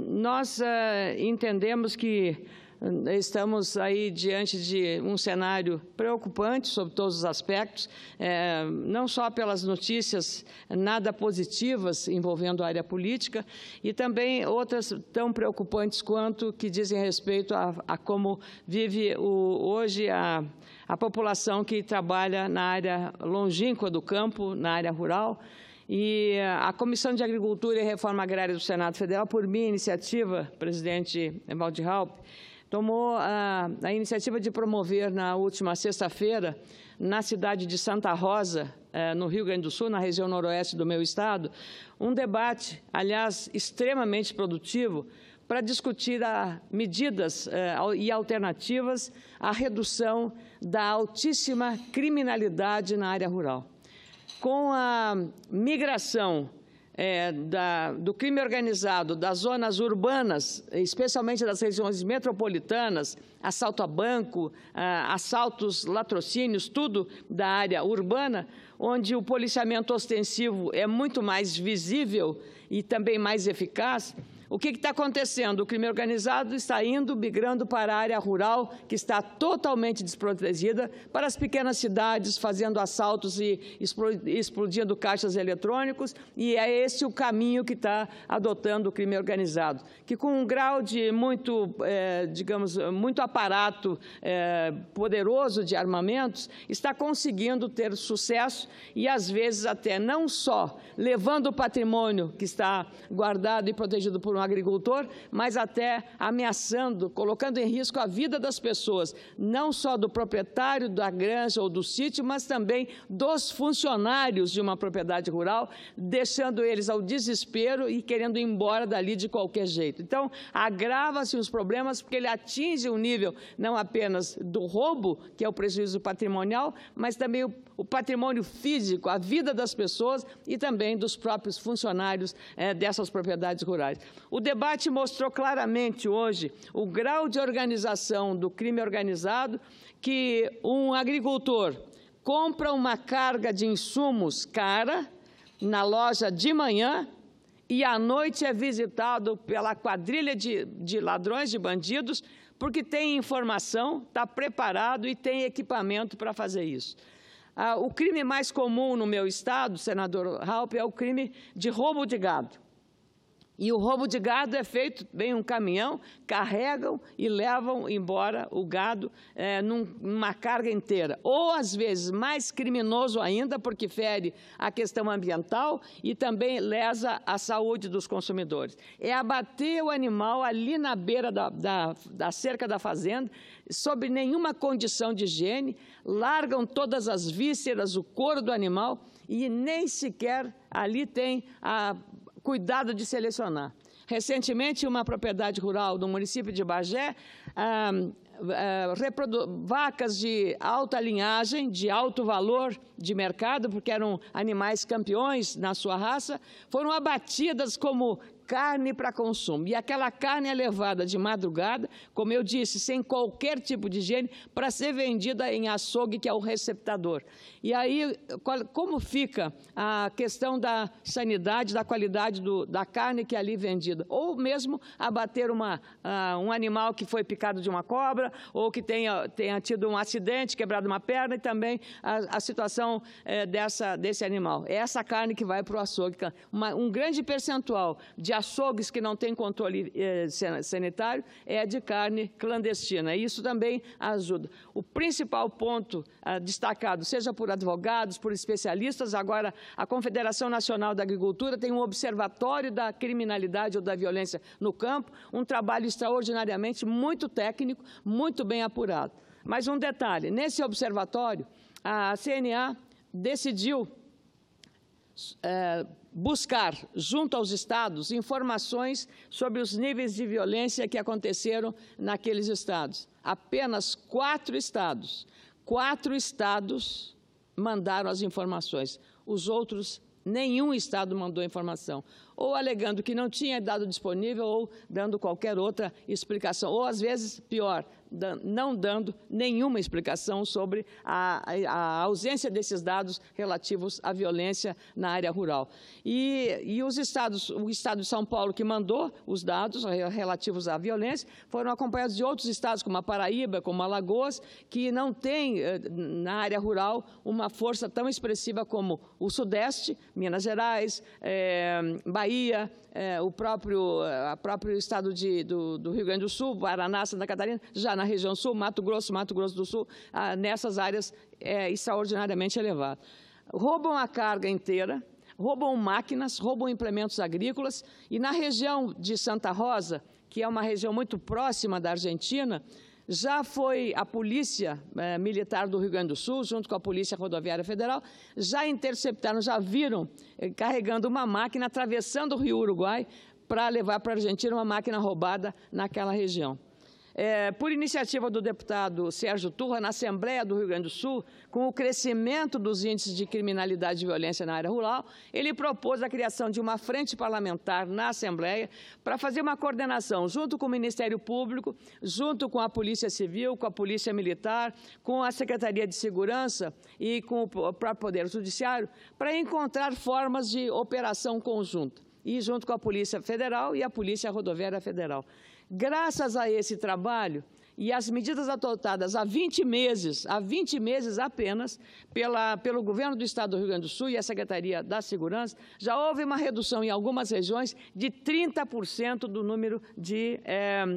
Nós entendemos que estamos aí diante de um cenário preocupante sobre todos os aspectos, não só pelas notícias nada positivas envolvendo a área política, e também outras tão preocupantes quanto que dizem respeito a como vive hoje a população que trabalha na área longínqua do campo, na área rural. E a Comissão de Agricultura e Reforma Agrária do Senado Federal, por minha iniciativa, presidente Walter Raupp, tomou a iniciativa de promover, na última sexta-feira, na cidade de Santa Rosa, no Rio Grande do Sul, na região noroeste do meu estado, um debate, aliás, extremamente produtivo, para discutir medidas e alternativas à redução da altíssima criminalidade na área rural. Com a migração do crime organizado das zonas urbanas, especialmente das regiões metropolitanas, assalto a banco, assaltos, latrocínios, tudo da área urbana, onde o policiamento ostensivo é muito mais visível e também mais eficaz. O que está acontecendo? O crime organizado está migrando para a área rural, que está totalmente desprotegida, para as pequenas cidades, fazendo assaltos e explodindo caixas eletrônicos, e é esse o caminho que está adotando o crime organizado, que com um grau de muito aparato poderoso de armamentos, está conseguindo ter sucesso e, às vezes, até não só levando o patrimônio que está guardado e protegido por um agricultor, mas até ameaçando, colocando em risco a vida das pessoas, não só do proprietário da granja ou do sítio, mas também dos funcionários de uma propriedade rural, deixando eles ao desespero e querendo ir embora dali de qualquer jeito. Então, agrava-se os problemas porque ele atinge um nível não apenas do roubo, que é o prejuízo patrimonial, mas também o patrimônio físico, a vida das pessoas e também dos próprios funcionários dessas propriedades rurais. O debate mostrou claramente hoje o grau de organização do crime organizado, que um agricultor compra uma carga de insumos cara na loja de manhã e à noite é visitado pela quadrilha de ladrões, de bandidos, porque tem informação, está preparado e tem equipamento para fazer isso. O crime mais comum no meu estado, senador Raupp, é o crime de roubo de gado. E o roubo de gado é feito, vem um caminhão, carregam e levam embora o gado numa carga inteira. Ou, às vezes, mais criminoso ainda, porque fere a questão ambiental e também lesa a saúde dos consumidores. É abater o animal ali na beira da cerca da fazenda, sob nenhuma condição de higiene, largam todas as vísceras, o couro do animal e nem sequer ali tem cuidado de selecionar. Recentemente, uma propriedade rural do município de Bagé, vacas de alta linhagem, de alto valor de mercado, porque eram animais campeões na sua raça, foram abatidas como carne para consumo. E aquela carne é levada de madrugada, como eu disse, sem qualquer tipo de higiene, para ser vendida em açougue, que é o receptador. E aí, como fica a questão da sanidade, da qualidade da carne que é ali vendida? Ou mesmo abater um animal que foi picado de uma cobra, ou que tenha tido um acidente, quebrado uma perna, e também a situação desse animal. É essa carne que vai para o açougue. Um grande percentual de açougues que não têm controle sanitário é de carne clandestina. E isso também ajuda. O principal ponto destacado, seja por advogados, por especialistas, agora a Confederação Nacional da Agricultura tem um observatório da criminalidade ou da violência no campo, um trabalho extraordinariamente muito técnico, muito bem apurado. Mas um detalhe, nesse observatório, a CNA decidiu buscar, junto aos estados, informações sobre os níveis de violência que aconteceram naqueles estados. Apenas 4 estados mandaram as informações. Os outros, nenhum estado mandou informação. ou alegando que não tinha dado disponível, ou dando qualquer outra explicação, ou às vezes, pior, não dando nenhuma explicação sobre a ausência desses dados relativos à violência na área rural. E o Estado de São Paulo, que mandou os dados relativos à violência, foram acompanhados de outros estados, como a Paraíba, como Alagoas, que não têm, na área rural, uma força tão expressiva como o Sudeste, Minas Gerais, Bahia, o próprio estado do Rio Grande do Sul, Paraná, Santa Catarina, já na região sul, Mato Grosso do Sul, nessas áreas é extraordinariamente elevado. Roubam a carga inteira, roubam máquinas, roubam implementos agrícolas, e na região de Santa Rosa, que é uma região muito próxima da Argentina, já foi a Polícia Militar do Rio Grande do Sul, junto com a Polícia Rodoviária Federal, já interceptaram, já viram carregando uma máquina, atravessando o Rio Uruguai, para levar para a Argentina uma máquina roubada naquela região. Por iniciativa do deputado Sérgio Turra, na Assembleia do Rio Grande do Sul, com o crescimento dos índices de criminalidade e violência na área rural, ele propôs a criação de uma frente parlamentar na Assembleia para fazer uma coordenação junto com o Ministério Público, junto com a Polícia Civil, com a Polícia Militar, com a Secretaria de Segurança e com o próprio Poder Judiciário, para encontrar formas de operação conjunta, e junto com a Polícia Federal e a Polícia Rodoviária Federal. Graças a esse trabalho e as medidas adotadas há 20 meses apenas, pelo Governo do Estado do Rio Grande do Sul e a Secretaria da Segurança, já houve uma redução em algumas regiões de 30% do número de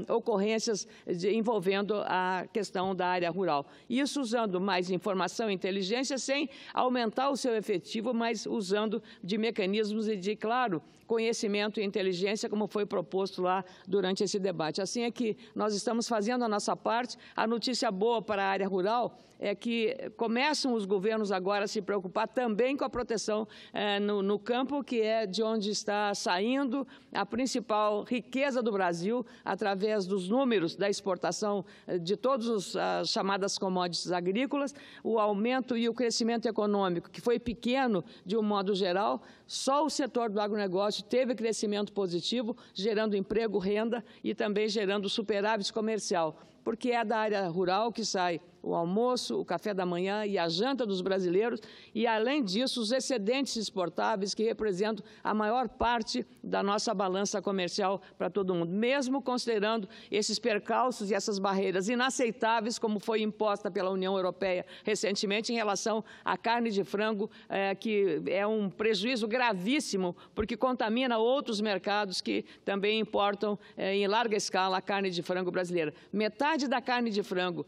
ocorrências envolvendo a questão da área rural. Isso usando mais informação e inteligência, sem aumentar o seu efetivo, mas usando de mecanismos e de, claro, conhecimento e inteligência, como foi proposto lá durante esse debate. Assim é que nós estamos fazendo a nossa parte. A notícia boa para a área rural é que começam os governos agora a se preocupar também com a proteção no campo, que é de onde está saindo a principal riqueza do Brasil, através dos números da exportação de todas as chamadas commodities agrícolas, o aumento e o crescimento econômico, que foi pequeno de um modo geral. Só o setor do agronegócio teve crescimento positivo, gerando emprego, renda e também gerando superávit comercial, porque é da área rural que sai o almoço, o café da manhã e a janta dos brasileiros, e, além disso, os excedentes exportáveis, que representam a maior parte da nossa balança comercial para todo mundo, mesmo considerando esses percalços e essas barreiras inaceitáveis, como foi imposta pela União Europeia recentemente em relação à carne de frango, que é um prejuízo gravíssimo, porque contamina outros mercados que também importam em larga escala a carne de frango brasileira. Metade da carne de frango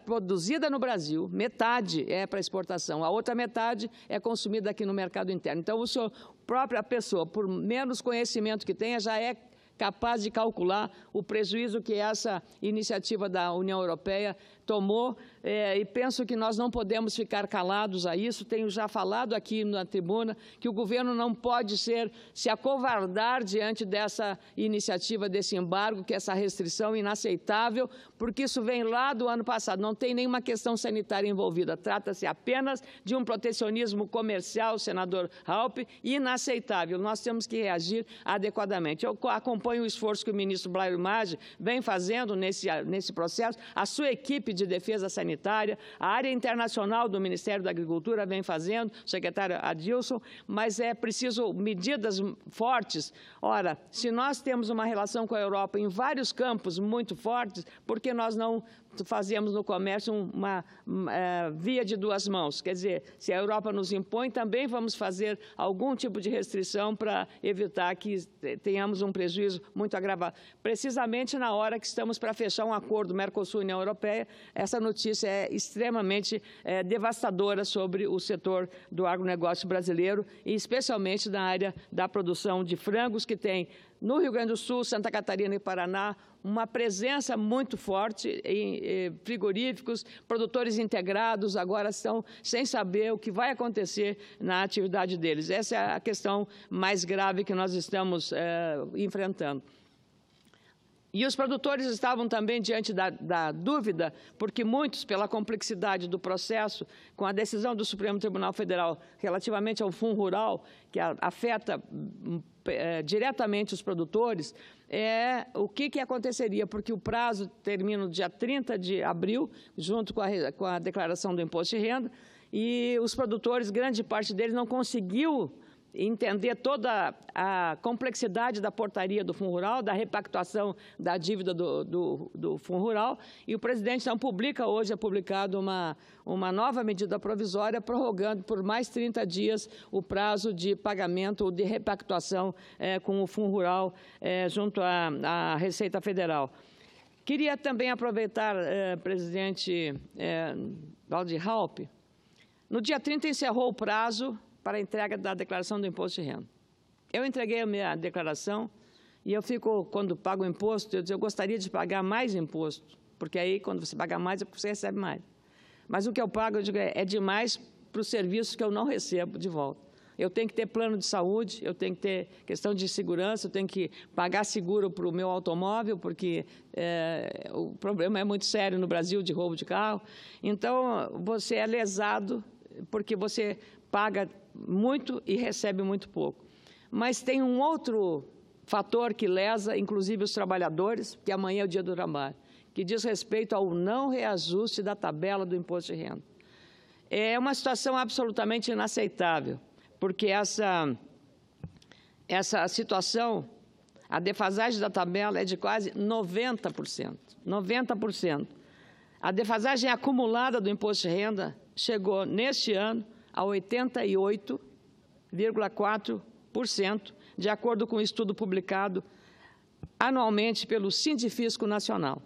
produzida no Brasil, metade é para exportação, a outra metade é consumida aqui no mercado interno. Então, a própria pessoa, por menos conhecimento que tenha, já é capaz de calcular o prejuízo que essa iniciativa da União Europeia tomou, e penso que nós não podemos ficar calados a isso. Tenho já falado aqui na tribuna que o governo não pode se acovardar diante dessa iniciativa, desse embargo, que é essa restrição inaceitável, porque isso vem lá do ano passado, não tem nenhuma questão sanitária envolvida, trata-se apenas de um protecionismo comercial, senador Raupp, inaceitável. Nós temos que reagir adequadamente. Eu acompanho o esforço que o ministro Blairo Maggi vem fazendo nesse processo, a sua equipe de defesa sanitária, a área internacional do Ministério da Agricultura vem fazendo, o secretário Adilson, mas é preciso medidas fortes. Ora, se nós temos uma relação com a Europa em vários campos muito fortes, por que nós não fazemos no comércio uma via de duas mãos? Quer dizer, se a Europa nos impõe, também vamos fazer algum tipo de restrição para evitar que tenhamos um prejuízo muito agravado. Precisamente na hora que estamos para fechar um acordo Mercosul-União Europeia, essa notícia é extremamente devastadora sobre o setor do agronegócio brasileiro, e especialmente na área da produção de frangos, que tem no Rio Grande do Sul, Santa Catarina e Paraná uma presença muito forte em frigoríficos. Produtores integrados agora estão sem saber o que vai acontecer na atividade deles. Essa é a questão mais grave que nós estamos enfrentando. E os produtores estavam também diante da dúvida, porque muitos, pela complexidade do processo, com a decisão do Supremo Tribunal Federal relativamente ao Fundo Rural, que afeta diretamente os produtores, o que aconteceria, porque o prazo termina no dia 30 de abril, junto com a declaração do imposto de renda, e os produtores, grande parte deles, não conseguiu entender toda a complexidade da portaria do Fundo Rural, da repactuação da dívida do Fundo Rural, e o presidente então hoje é publicado uma nova medida provisória prorrogando por mais 30 dias o prazo de pagamento ou de repactuação com o Fundo Rural junto à Receita Federal. Queria também aproveitar, presidente Valdir Raupp, no dia 30 encerrou o prazo para a entrega da declaração do imposto de renda. Eu entreguei a minha declaração e eu fico, quando pago o imposto, eu gostaria de pagar mais imposto, porque aí, quando você paga mais, você recebe mais. Mas o que eu pago, eu digo, é demais para os serviços que eu não recebo de volta. Eu tenho que ter plano de saúde, eu tenho que ter questão de segurança, eu tenho que pagar seguro para o meu automóvel, porque o problema é muito sério no Brasil de roubo de carro. Então, você é lesado porque você paga muito e recebe muito pouco. Mas tem um outro fator que lesa, inclusive, os trabalhadores, que amanhã é o dia do trabalho, que diz respeito ao não reajuste da tabela do imposto de renda. É uma situação absolutamente inaceitável, porque essa situação, a defasagem da tabela é de quase 90%. 90%. A defasagem acumulada do imposto de renda chegou, neste ano, a 88,4%, de acordo com um estudo publicado anualmente pelo Sindifisco Nacional.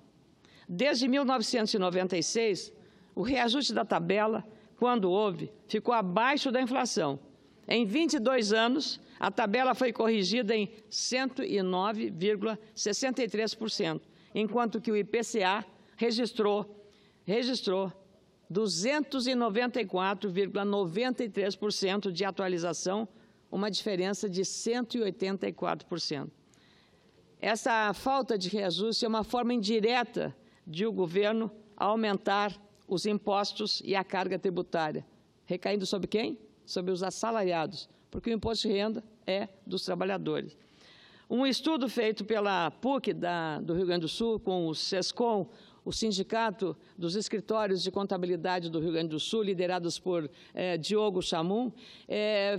Desde 1996, o reajuste da tabela, quando houve, ficou abaixo da inflação. Em 22 anos, a tabela foi corrigida em 109,63%, enquanto que o IPCA registrou 294,93% de atualização, uma diferença de 184%. Essa falta de reajuste é uma forma indireta de o governo aumentar os impostos e a carga tributária. Recaindo sobre quem? Sobre os assalariados, porque o imposto de renda é dos trabalhadores. Um estudo feito pela PUC do Rio Grande do Sul, com o SESCOM, o Sindicato dos Escritórios de Contabilidade do Rio Grande do Sul, liderados por Diogo Chamum,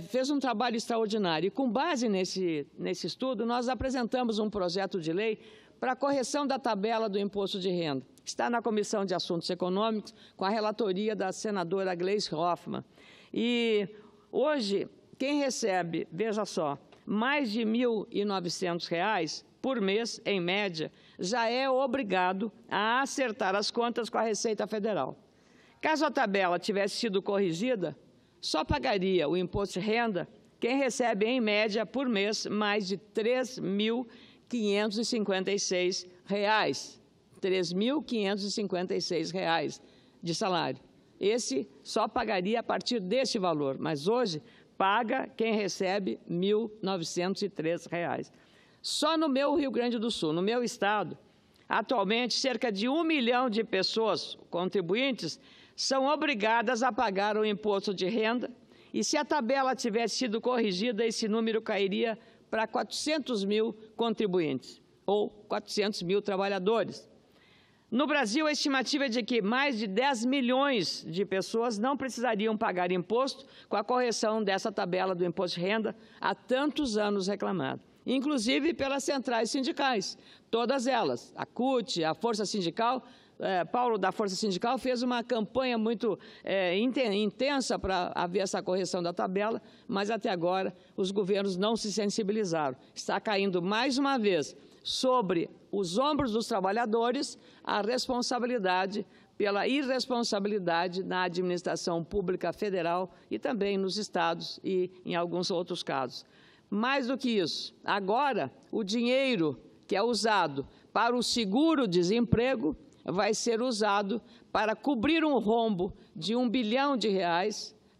fez um trabalho extraordinário. E, com base nesse estudo, nós apresentamos um projeto de lei para a correção da tabela do imposto de renda. Está na Comissão de Assuntos Econômicos, com a relatoria da senadora Gleisi Hoffmann. E hoje, quem recebe, veja só, mais de R$ 1.900 por mês, em média, já é obrigado a acertar as contas com a Receita Federal. Caso a tabela tivesse sido corrigida, só pagaria o imposto de renda quem recebe, em média, por mês, mais de R$ 3.556. R$ 3.556 de salário. Esse só pagaria a partir deste valor, mas hoje paga quem recebe R$ 1.903. Só no meu Rio Grande do Sul, no meu estado, atualmente, cerca de 1 milhão de pessoas contribuintes são obrigadas a pagar o imposto de renda, e se a tabela tivesse sido corrigida, esse número cairia para 400 mil contribuintes, ou 400 mil trabalhadores. No Brasil, a estimativa é de que mais de 10 milhões de pessoas não precisariam pagar imposto com a correção dessa tabela do imposto de renda há tantos anos reclamado, inclusive pelas centrais sindicais, todas elas, a CUT, a Força Sindical. Paulo, da Força Sindical, fez uma campanha muito intensa para haver essa correção da tabela, mas até agora os governos não se sensibilizaram. Está caindo mais uma vez sobre os ombros dos trabalhadores a responsabilidade pela irresponsabilidade na administração pública federal e também nos estados e em alguns outros casos. Mais do que isso, agora o dinheiro que é usado para o seguro-desemprego vai ser usado para cobrir um rombo de R$ 1 bilhão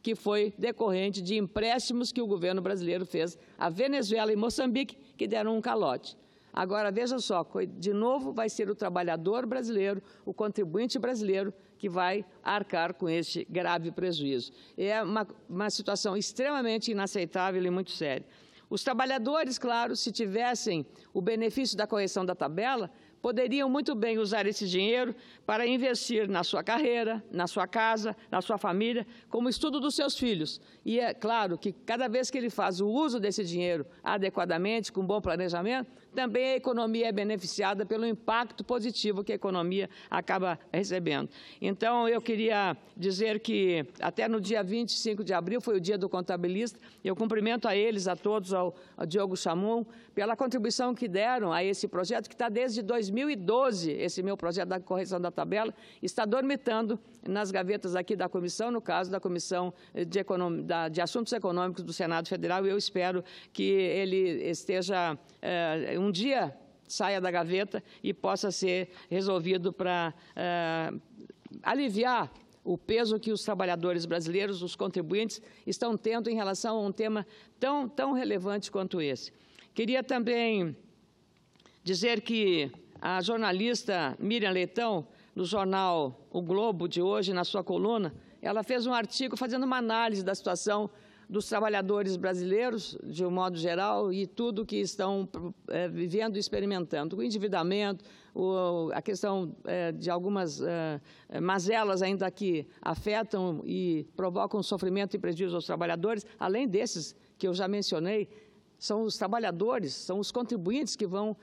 que foi decorrente de empréstimos que o governo brasileiro fez à Venezuela e Moçambique, que deram um calote. Agora, veja só, de novo vai ser o trabalhador brasileiro, o contribuinte brasileiro, que vai arcar com este grave prejuízo. É uma situação extremamente inaceitável e muito séria. Os trabalhadores, claro, se tivessem o benefício da correção da tabela, poderiam muito bem usar esse dinheiro para investir na sua carreira, na sua casa, na sua família, como estudo dos seus filhos. E é claro que cada vez que ele faz o uso desse dinheiro adequadamente, com bom planejamento, também a economia é beneficiada pelo impacto positivo que a economia acaba recebendo. Então, eu queria dizer que até no dia 25 de abril foi o dia do contabilista. Eu cumprimento a eles, a todos, ao Diogo Chamum, pela contribuição que deram a esse projeto, que está desde 2012, esse meu projeto da correção da tabela, está dormitando nas gavetas aqui da comissão, no caso da Comissão de Assuntos Econômicos do Senado Federal, e eu espero que ele esteja, um dia, saia da gaveta e possa ser resolvido para aliviar o peso que os trabalhadores brasileiros, os contribuintes, estão tendo em relação a um tema tão relevante quanto esse. Queria também dizer que a jornalista Miriam Leitão, no jornal O Globo de hoje, na sua coluna, ela fez um artigo fazendo uma análise da situação dos trabalhadores brasileiros, de um modo geral, e tudo que estão vivendo e experimentando. O endividamento, a questão de algumas mazelas ainda que afetam e provocam sofrimento e prejuízo aos trabalhadores, além desses que eu já mencionei, são os trabalhadores, são os contribuintes que vão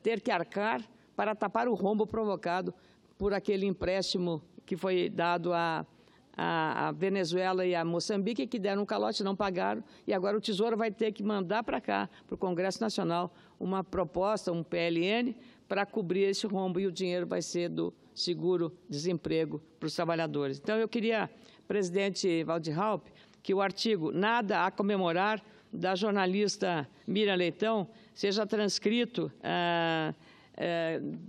ter que arcar para tapar o rombo provocado por aquele empréstimo que foi dado a Venezuela e a Moçambique, que deram um calote, não pagaram, e agora o Tesouro vai ter que mandar para cá, para o Congresso Nacional, uma proposta, um PLN, para cobrir esse rombo, e o dinheiro vai ser do seguro-desemprego para os trabalhadores. Então, eu queria, presidente Waldir Raupp, que o artigo Nada a Comemorar, da jornalista Miriam Leitão, seja transcrito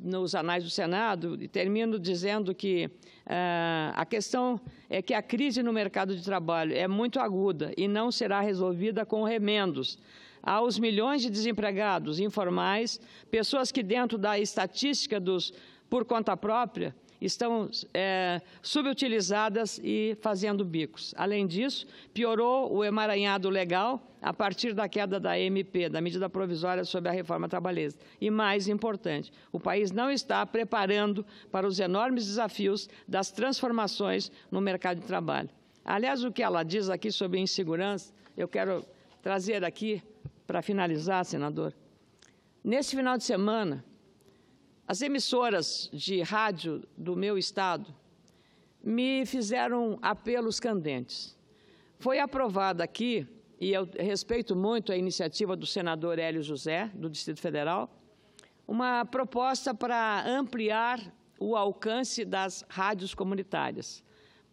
nos anais do Senado, e termino dizendo que a questão é que a crise no mercado de trabalho é muito aguda e não será resolvida com remendos. Aos milhões de desempregados informais, pessoas que dentro da estatística dos por conta própria estão subutilizadas e fazendo bicos. Além disso, piorou o emaranhado legal a partir da queda da MP, da medida provisória sobre a reforma trabalhista. E, mais importante, o país não está preparando para os enormes desafios das transformações no mercado de trabalho. Aliás, o que ela diz aqui sobre insegurança, eu quero trazer aqui, para finalizar, senador. Nesse final de semana, as emissoras de rádio do meu estado me fizeram apelos candentes. Foi aprovada aqui, e eu respeito muito a iniciativa do senador Hélio José, do Distrito Federal, uma proposta para ampliar o alcance das rádios comunitárias,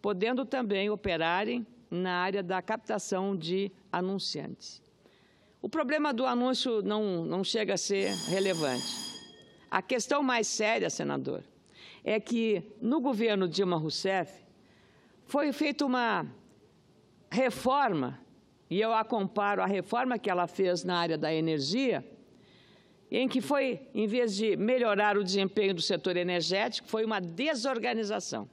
podendo também operarem na área da captação de anunciantes. O problema do anúncio não chega a ser relevante. A questão mais séria, senador, é que no governo Dilma Rousseff foi feita uma reforma, e eu a comparo à reforma que ela fez na área da energia, em que foi, em vez de melhorar o desempenho do setor energético, foi uma desorganização.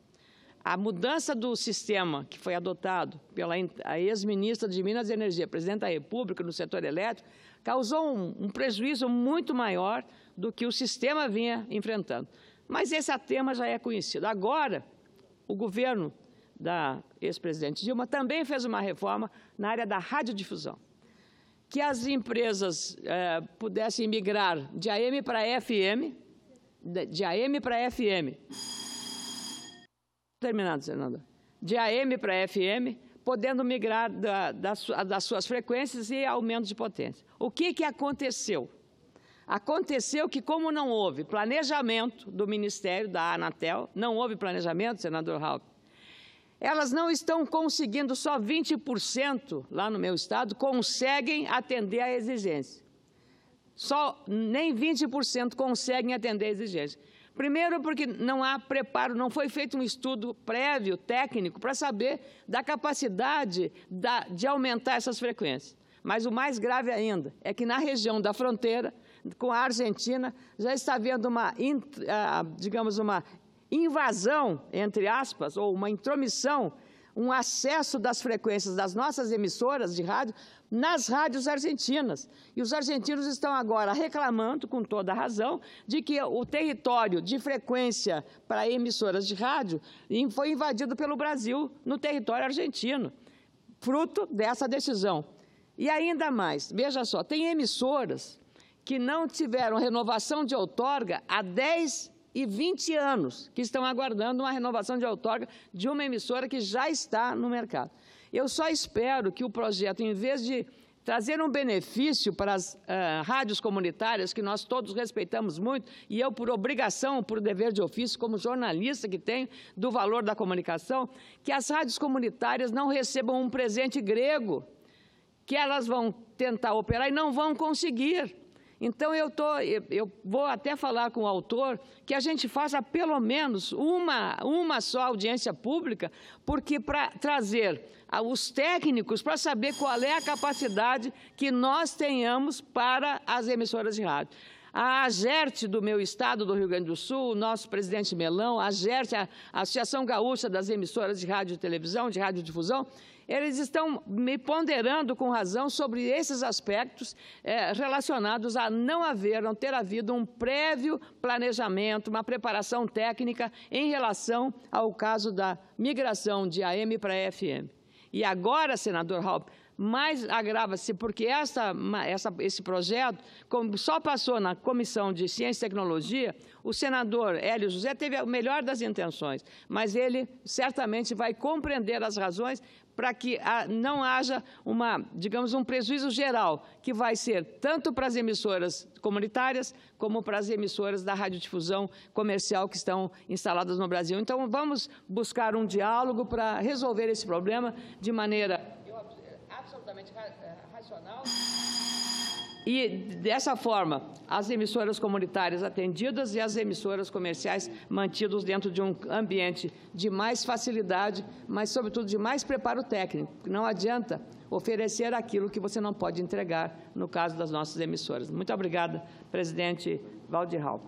A mudança do sistema que foi adotado pela ex-ministra de Minas e Energia, presidente da República, no setor elétrico, causou um prejuízo muito maior do que o sistema vinha enfrentando. Mas esse tema já é conhecido. Agora, o governo da ex-presidente Dilma também fez uma reforma na área da radiodifusão, que as empresas pudessem migrar de AM para FM, terminado, senador, de AM para FM, podendo migrar das suas frequências e aumento de potência. O que aconteceu? Aconteceu que, como não houve planejamento do Ministério, da Anatel, não houve planejamento, senador Raupp, elas não estão conseguindo, só 20% lá no meu estado conseguem atender à exigência. Nem 20% conseguem atender à exigência. Primeiro, porque não há preparo, não foi feito um estudo prévio, técnico, para saber da capacidade de aumentar essas frequências. Mas o mais grave ainda é que na região da fronteira com a Argentina, já está havendo uma, digamos, uma invasão, entre aspas, ou uma intromissão, um acesso das frequências das nossas emissoras de rádio nas rádios argentinas. E os argentinos estão agora reclamando, com toda a razão, de que o território de frequência para emissoras de rádio foi invadido pelo Brasil no território argentino, fruto dessa decisão. E ainda mais, veja só, tem emissoras que não tiveram renovação de outorga há 10 e 20 anos, que estão aguardando uma renovação de outorga de uma emissora que já está no mercado. Eu só espero que o projeto, em vez de trazer um benefício para as rádios comunitárias, que nós todos respeitamos muito, e eu, por obrigação, por dever de ofício, como jornalista que tenho, do valor da comunicação, que as rádios comunitárias não recebam um presente grego, que elas vão tentar operar e não vão conseguir. Então, eu vou até falar com o autor que a gente faça pelo menos uma só audiência pública, porque para trazer os técnicos para saber qual é a capacidade que nós tenhamos para as emissoras de rádio. A AGERT do meu estado, do Rio Grande do Sul, o nosso presidente Melão, a AGERT, a Associação Gaúcha das Emissoras de Rádio e Televisão, de Radiodifusão, eles estão me ponderando com razão sobre esses aspectos relacionados a não ter havido um prévio planejamento, uma preparação técnica em relação ao caso da migração de AM para FM. E agora, senador Halpe, mais agrava-se porque esse projeto, como só passou na Comissão de Ciência e Tecnologia, o senador Hélio José teve a melhor das intenções, mas ele certamente vai compreender as razões para que não haja digamos, um prejuízo geral, que vai ser tanto para as emissoras comunitárias como para as emissoras da radiodifusão comercial que estão instaladas no Brasil. Então, vamos buscar um diálogo para resolver esse problema de maneira absolutamente racional. E, dessa forma, as emissoras comunitárias atendidas e as emissoras comerciais mantidas dentro de um ambiente de mais facilidade, mas, sobretudo, de mais preparo técnico. Não adianta oferecer aquilo que você não pode entregar, no caso das nossas emissoras. Muito obrigada, presidente Waldir Halpe.